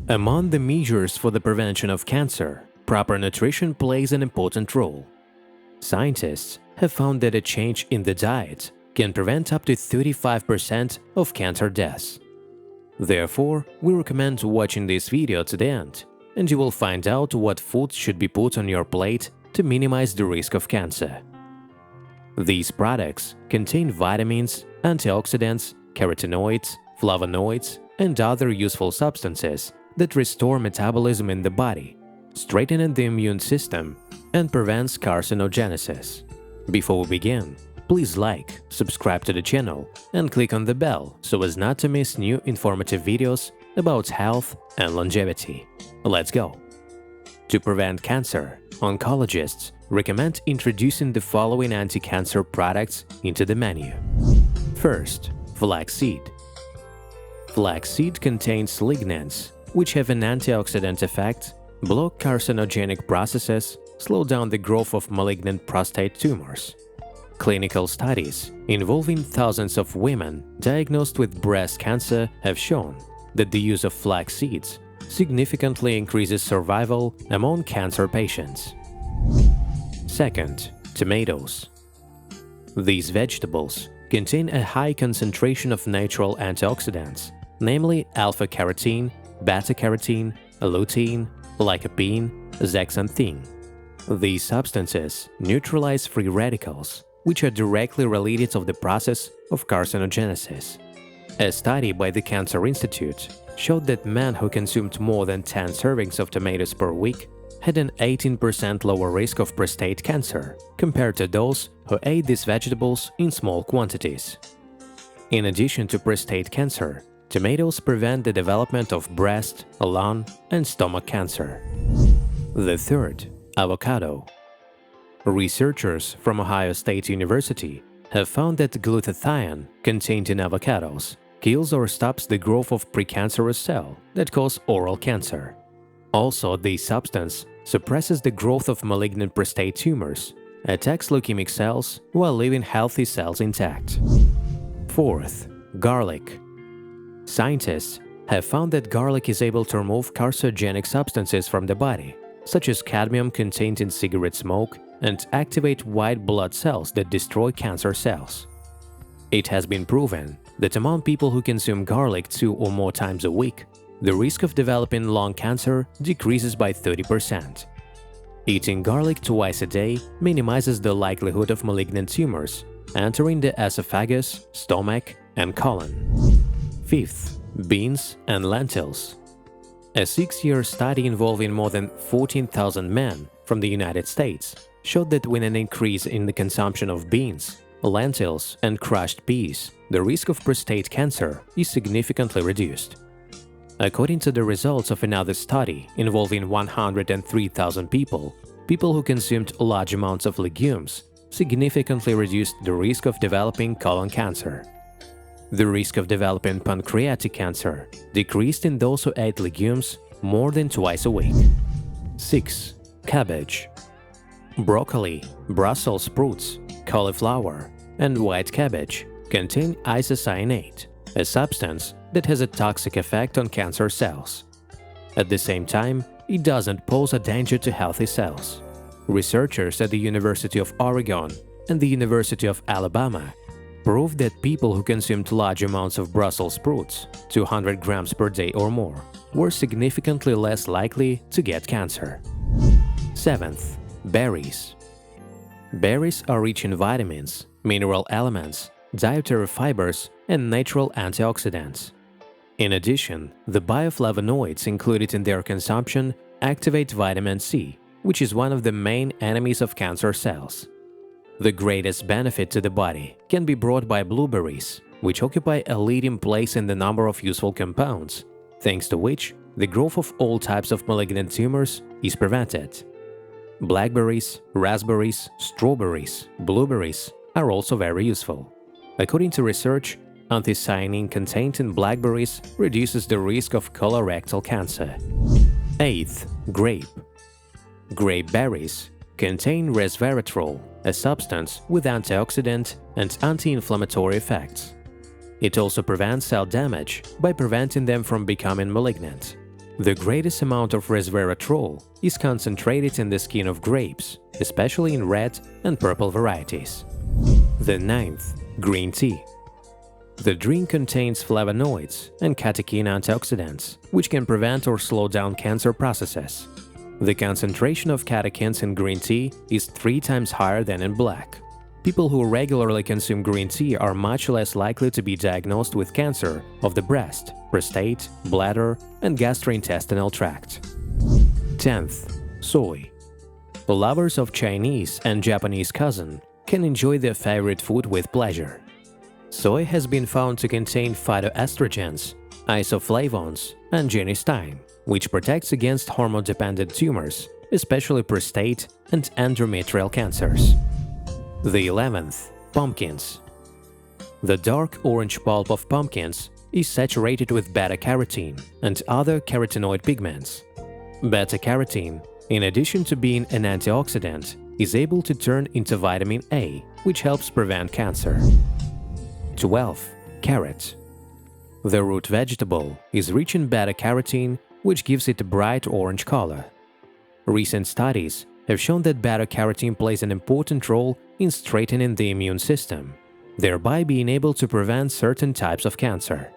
Among the measures for the prevention of cancer, proper nutrition plays an important role. Scientists have found that a change in the diet can prevent up to 35% of cancer deaths. Therefore, we recommend watching this video to the end, and you will find out what foods should be put on your plate to minimize the risk of cancer. These products contain vitamins, antioxidants, carotenoids, flavonoids, and other useful substances that restore metabolism in the body, strengthen the immune system, and prevents carcinogenesis. Before we begin, please like, subscribe to the channel, and click on the bell so as not to miss new informative videos about health and longevity. Let's go! To prevent cancer, oncologists recommend introducing the following anti-cancer products into the menu. First, flaxseed. Flaxseed contains lignans, which have an antioxidant effect, block carcinogenic processes, slow down the growth of malignant prostate tumors. Clinical studies involving thousands of women diagnosed with breast cancer have shown that the use of flax seeds significantly increases survival among cancer patients. Second, tomatoes. These vegetables contain a high concentration of natural antioxidants, namely alpha-carotene, beta-carotene, lutein, lycopene, zeaxanthin. These substances neutralize free radicals, which are directly related to the process of carcinogenesis. A study by the Cancer Institute showed that men who consumed more than 10 servings of tomatoes per week had an 18% lower risk of prostate cancer compared to those who ate these vegetables in small quantities. In addition to prostate cancer, tomatoes prevent the development of breast, lung, and stomach cancer. The third, avocado. Researchers from Ohio State University have found that glutathione contained in avocados kills or stops the growth of precancerous cells that cause oral cancer. Also, this substance suppresses the growth of malignant prostate tumors, attacks leukemic cells while leaving healthy cells intact. Fourth, garlic. Scientists have found that garlic is able to remove carcinogenic substances from the body, such as cadmium contained in cigarette smoke, and activate white blood cells that destroy cancer cells. It has been proven that among people who consume garlic 2 or more times a week, the risk of developing lung cancer decreases by 30%. Eating garlic twice a day minimizes the likelihood of malignant tumors entering the esophagus, stomach, and colon. Fifth, beans and lentils. A 6-year study involving more than 14,000 men from the United States showed that with an increase in the consumption of beans, lentils, and crushed peas, the risk of prostate cancer is significantly reduced. According to the results of another study involving 103,000 people who consumed large amounts of legumes significantly reduced the risk of developing colon cancer. The risk of developing pancreatic cancer decreased in those who ate legumes more than twice a week. 6. Cabbage. Broccoli, Brussels sprouts, cauliflower, and white cabbage contain isocyanate, a substance that has a toxic effect on cancer cells. At the same time, it doesn't pose a danger to healthy cells. Researchers at the University of Oregon and the University of Alabama proved that people who consumed large amounts of Brussels sprouts, 200 grams per day or more, were significantly less likely to get cancer. 7th, berries. Berries are rich in vitamins, mineral elements, dietary fibers, and natural antioxidants. In addition, the bioflavonoids included in their consumption activate vitamin C, which is one of the main enemies of cancer cells. The greatest benefit to the body can be brought by blueberries, which occupy a leading place in the number of useful compounds, thanks to which the growth of all types of malignant tumors is prevented. Blackberries, raspberries, strawberries, blueberries are also very useful. According to research, anthocyanin contained in blackberries reduces the risk of colorectal cancer. 8th, grape. Grape berries contain resveratrol, a substance with antioxidant and anti-inflammatory effects. It also prevents cell damage by preventing them from becoming malignant. The greatest amount of resveratrol is concentrated in the skin of grapes, especially in red and purple varieties. The ninth, green tea. The drink contains flavonoids and catechin antioxidants, which can prevent or slow down cancer processes. The concentration of catechins in green tea is 3 times higher than in black. People who regularly consume green tea are much less likely to be diagnosed with cancer of the breast, prostate, bladder, and gastrointestinal tract. 10th. Soy. Lovers of Chinese and Japanese cuisine can enjoy their favorite food with pleasure. Soy has been found to contain phytoestrogens, isoflavones, and genistein, which protects against hormone-dependent tumors, especially prostate and endometrial cancers. The 11th. Pumpkins. The dark orange pulp of pumpkins is saturated with beta-carotene and other carotenoid pigments. Beta-carotene, in addition to being an antioxidant, is able to turn into vitamin A, which helps prevent cancer. 12. Carrot. The root vegetable is rich in beta-carotene, which gives it a bright orange color. Recent studies have shown that beta-carotene plays an important role in strengthening the immune system, thereby being able to prevent certain types of cancer.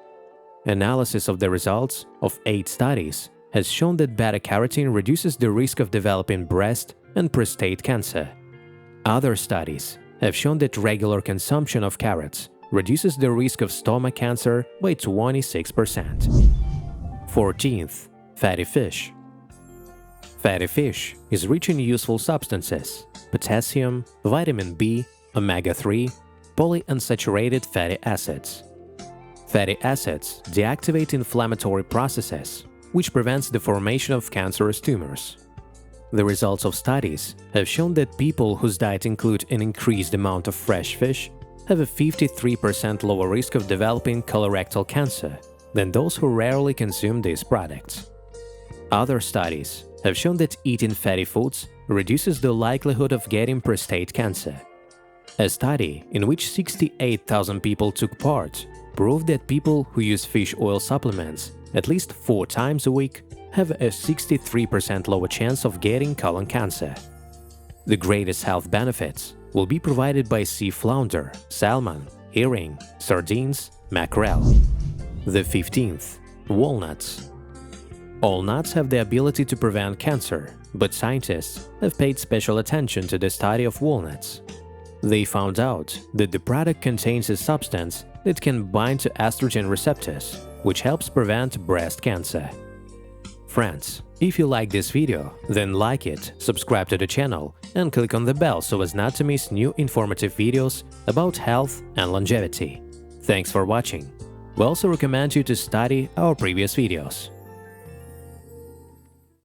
Analysis of the results of 8 studies has shown that beta-carotene reduces the risk of developing breast and prostate cancer. Other studies have shown that regular consumption of carrots reduces the risk of stomach cancer by 26%. 14th. Fatty fish. Fatty fish is rich in useful substances, potassium, vitamin B, omega-3, polyunsaturated fatty acids. Fatty acids deactivate inflammatory processes, which prevents the formation of cancerous tumors. The results of studies have shown that people whose diet include an increased amount of fresh fish have a 53% lower risk of developing colorectal cancer than those who rarely consume these products. Other studies have shown that eating fatty foods reduces the likelihood of getting prostate cancer. A study in which 68,000 people took part proved that people who use fish oil supplements at least 4 times a week have a 63% lower chance of getting colon cancer. The greatest health benefits will be provided by sea flounder, salmon, herring, sardines, mackerel. The 15th. Walnuts. All nuts have the ability to prevent cancer, but scientists have paid special attention to the study of walnuts. They found out that the product contains a substance that can bind to estrogen receptors, which helps prevent breast cancer. Friends, if you like this video, then like it, subscribe to the channel, and click on the bell so as not to miss new informative videos about health and longevity. Thanks for watching. We also recommend you to study our previous videos.